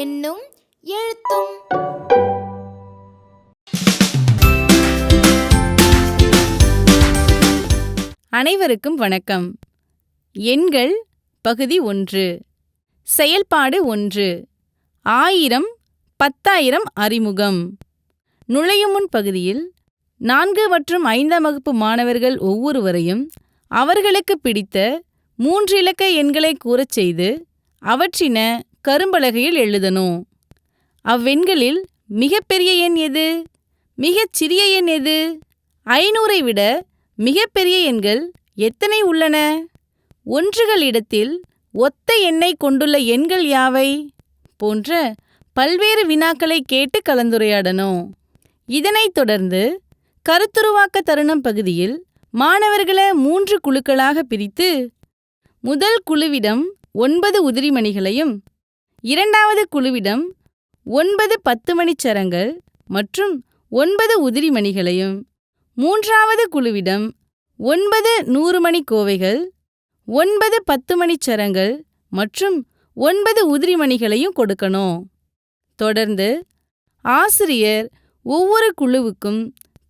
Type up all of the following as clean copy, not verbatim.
எண்ணும் எழுத்தும். அனைவருக்கும் வணக்கம். எண்கள் பகுதி 1. செயல்பாடு 1. 1000 10,000 அறிமுகம். நுழையும் முன் பகுதியில் 4 மற்றும் 5ஆம் வகுப்பு மாணவர்கள் ஒவ்வொருவரையும் அவர்களுக்கு பிடித்த 3 இலக்க எண்களை கூறச் செய்து அவற்றின கரும்பலகையில் எழுதணும். அவ்வெண்களில் மிகப்பெரிய எண் எது, மிகச் சிறிய எண் எது, 500ஐ விட மிகப்பெரிய எண்கள் எத்தனை உள்ளன, ஒன்றுகள் இடத்தில் ஒத்த எண்ணை கொண்டுள்ள எண்கள் யாவை போன்ற பல்வேறு வினாக்களை கேட்டு கலந்துரையாடணும். இதனைத் தொடர்ந்து கருத்துருவாக்க தருணம் பகுதியில் மாணவர்களை 3 குழுக்களாக பிரித்து முதல் குழுவிடம் 9 உதிரிமணிகளையும், இரண்டாவது குழுவிடம் 9 10 மணிச்சரங்கள் மற்றும் 9 உதிரிமணிகளையும், மூன்றாவது குழுவிடம் 9 100 மணி கோவைகள், 9 10 மணிச்சரங்கள் மற்றும் 9 உதிரிமணிகளையும் கொடுக்கணும். தொடர்ந்து ஆசிரியர் ஒவ்வொரு குழுவுக்கும்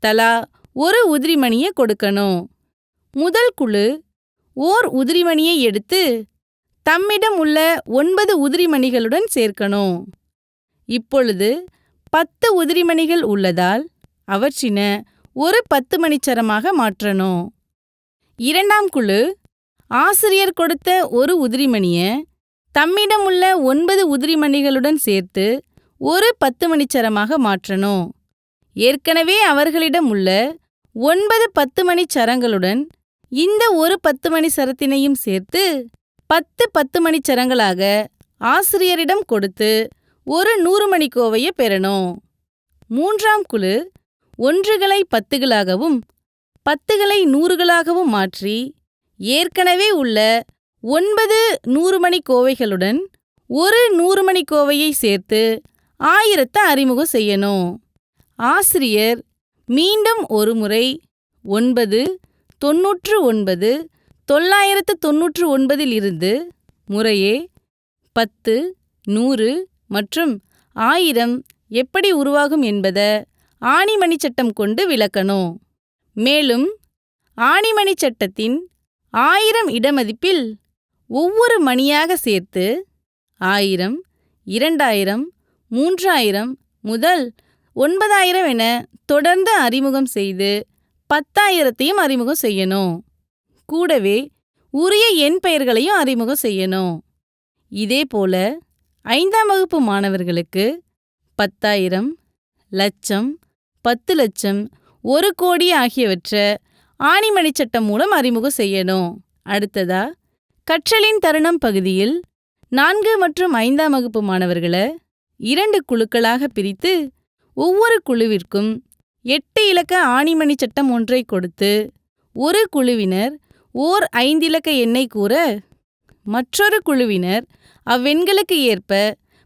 தலா ஒரு உதிரிமணியை கொடுக்கணும். முதல் குழு ஓர் உதிரிமணியை எடுத்து தம்மிடம் உள்ள 9 உதிரிமணிகளுடன் சேர்க்கணும். இப்பொழுது 10 உதிரிமணிகள் உள்ளதால் அவற்றின ஒரு 10 மணிச்சரமாக மாற்றணும். இரண்டாம் குழு ஆசிரியர் கொடுத்த ஒரு உதிரிமணியை தம்மிடம் உள்ள 9 உதிரிமணிகளுடன் சேர்த்து ஒரு 10 மணிச்சரமாக மாற்றணும். ஏற்கனவே அவர்களிடம் உள்ள 9 10 மணிச்சரங்களுடன் இந்த ஒரு 10 மணி சரத்தினையும் சேர்த்து 10 10 மணிச்சரங்களாக ஆசிரியரிடம் கொடுத்து ஒரு 100 மணி கோவையை பெறணும். மூன்றாம் குழு ஒன்றுகளை 10களாகவும் 10களை 100களாகவும் மாற்றி ஏற்கனவே உள்ள 9 100 மணி கோவைகளுடன் ஒரு 100 மணி கோவையை சேர்த்து 1000ஐ அறிமுகம் செய்யணும். ஆசிரியர் மீண்டும் ஒரு முறை 9 99 999 இருந்து முறையே 10 100 மற்றும் 1000 எப்படி உருவாகும் என்பதை ஆணிமணி சட்டம் கொண்டு விளக்கணும். மேலும் ஆணிமணி சட்டத்தின் 1000 இடமதிப்பில் ஒவ்வொரு மணியாக சேர்த்து 1000 2000 3000 முதல் 9000 என தொடர்ந்து அறிமுகம் செய்து 10,000ஐயும் அறிமுகம் செய்யணும். கூடவே உரிய எண் பெயர்களையும் அறிமுகம் செய்யணும். இதேபோல 5ஆம் வகுப்பு மாணவர்களுக்கு 10,000 லட்சம் 10 லட்சம் 1 கோடி ஆகியவற்றை ஆணிமணி சட்டம் மூலம் அறிமுகம் செய்யணும். அடுத்ததா கற்றலின் தருணம் பகுதியில் 4 மற்றும் 5ஆம் வகுப்பு மாணவர்களை 2 குழுக்களாக பிரித்து ஒவ்வொரு குழுவிற்கும் 8 இலக்க ஆணிமணி சட்டம் ஒன்றை கொடுத்து ஒரு குழுவினர் ஓர் 5 இலக்க எண்ணை கூற மற்றொரு குழுவினர் அவ்வெண்களுக்கு ஏற்ப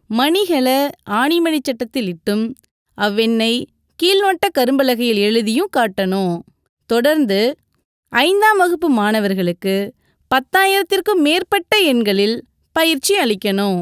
மணிகளை ஆணிமணி சட்டத்தில் இட்டும் அவ்வெண்ணை கீழ்நோட்ட கரும்பலகையில் எழுதியும் காட்டணும். தொடர்ந்து 5ஆம் வகுப்பு மாணவர்களுக்கு 10,000த்திற்கும் மேற்பட்ட எண்களில் பயிற்சி அளிக்கணும்.